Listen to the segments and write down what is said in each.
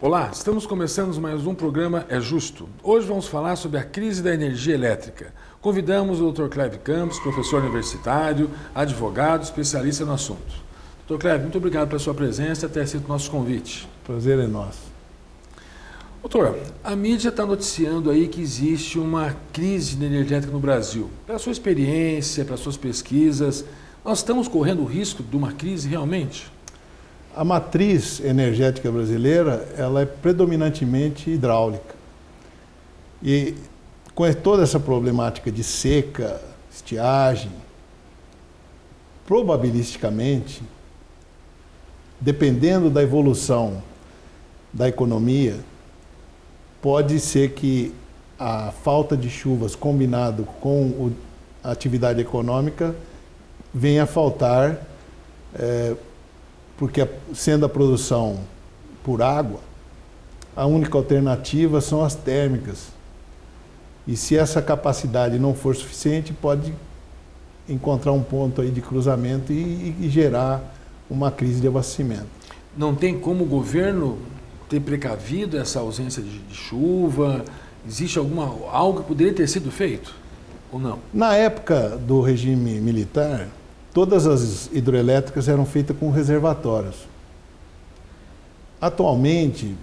Olá, estamos começando mais um programa É Justo. Hoje vamos falar sobre a crise da energia elétrica. Convidamos o Dr. Clévio Campos, professor universitário, advogado, especialista no assunto. Dr. Clévio, muito obrigado pela sua presença e ter aceito o nosso convite. Prazer é nosso. Doutor, a mídia está noticiando aí que existe uma crise de energia elétrica no Brasil. Pela sua experiência, pelas suas pesquisas, nós estamos correndo o risco de uma crise realmente? A matriz energética brasileira, ela é predominantemente hidráulica. E com toda essa problemática de seca, estiagem, probabilisticamente, dependendo da evolução da economia, pode ser que a falta de chuvas combinado com a atividade econômica venha a faltar, porque sendo a produção por água, a única alternativa são as térmicas. E se essa capacidade não for suficiente, pode encontrar um ponto aí de cruzamento e gerar uma crise de abastecimento. Não tem como o governo ter precavido essa ausência de chuva? Existe algo que poderia ter sido feito ou não? Na época do regime militar, todas as hidroelétricas eram feitas com reservatórios. Atualmente,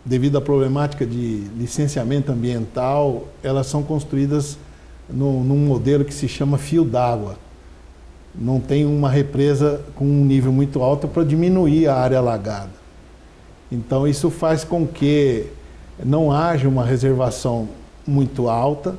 devido à problemática de licenciamento ambiental, elas são construídas num modelo que se chama fio d'água. Não tem uma represa com um nível muito alto para diminuir a área alagada. Então, isso faz com que não haja uma reservação muito alta,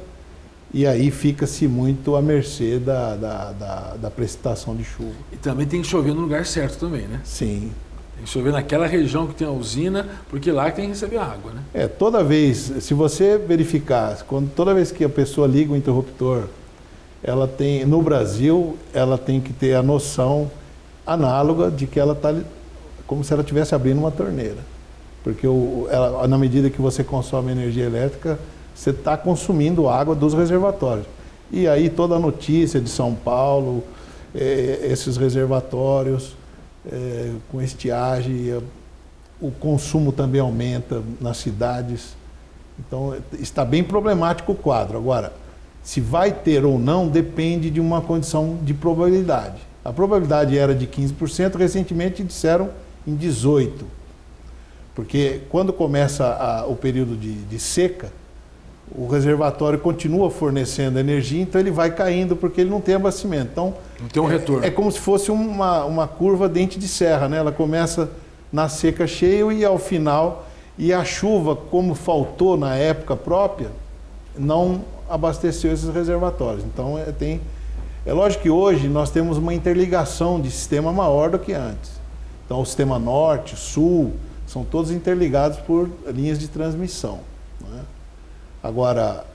e aí fica-se muito à mercê da precipitação de chuva. E também tem que chover no lugar certo também, né? Sim. Tem que chover naquela região que tem a usina, porque lá que tem que receber água, né? Toda vez, se você verificar, toda vez que a pessoa liga o interruptor, ela tem, no Brasil, ela tem que ter a noção análoga de que ela está como se ela estivesse abrindo uma torneira. Porque na medida que você consome energia elétrica, você está consumindo água dos reservatórios. E aí toda a notícia de São Paulo, esses reservatórios, com estiagem, o consumo também aumenta nas cidades. Então está bem problemático o quadro. Agora, se vai ter ou não, depende de uma condição de probabilidade. A probabilidade era de 15%, recentemente disseram em 18%. Porque quando começa o período de seca, o reservatório continua fornecendo energia, então ele vai caindo porque ele não tem abastecimento. Então, não tem um retorno. É como se fosse uma curva dente de serra, né? Ela começa na seca cheia e ao final, e a chuva, como faltou na época própria, não abasteceu esses reservatórios. Então é lógico que hoje nós temos uma interligação de sistema maior do que antes. Então o sistema norte, sul, são todos interligados por linhas de transmissão, né? Agora,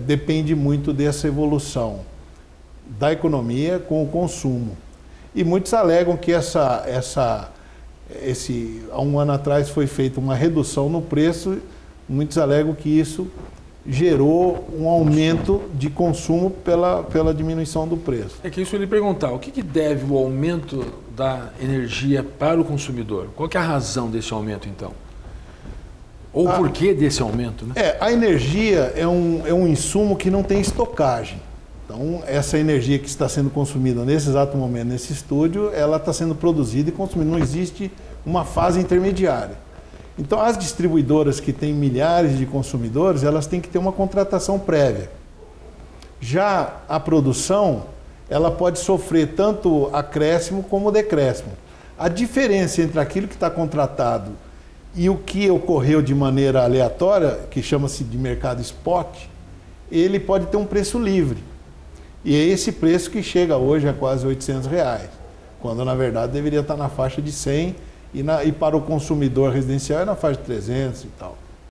depende muito dessa evolução da economia com o consumo. E muitos alegam que há um ano atrás foi feita uma redução no preço, muitos alegam que isso gerou um aumento de consumo pela diminuição do preço. É que isso eu lhe perguntar, o que deve o aumento da energia para o consumidor? Qual que é a razão desse aumento, então? Ou o porquê desse aumento, né? A energia é um insumo que não tem estocagem. Então, essa energia que está sendo consumida nesse exato momento, nesse estúdio, ela está sendo produzida e consumida. Não existe uma fase intermediária. Então, as distribuidoras que têm milhares de consumidores, elas têm que ter uma contratação prévia. Já a produção, ela pode sofrer tanto acréscimo como decréscimo. A diferença entre aquilo que está contratado e o que ocorreu de maneira aleatória, que chama-se de mercado spot, ele pode ter um preço livre. E é esse preço que chega hoje a quase R$800, quando na verdade deveria estar na faixa de 100 e para o consumidor residencial é na faixa de 300 e tal.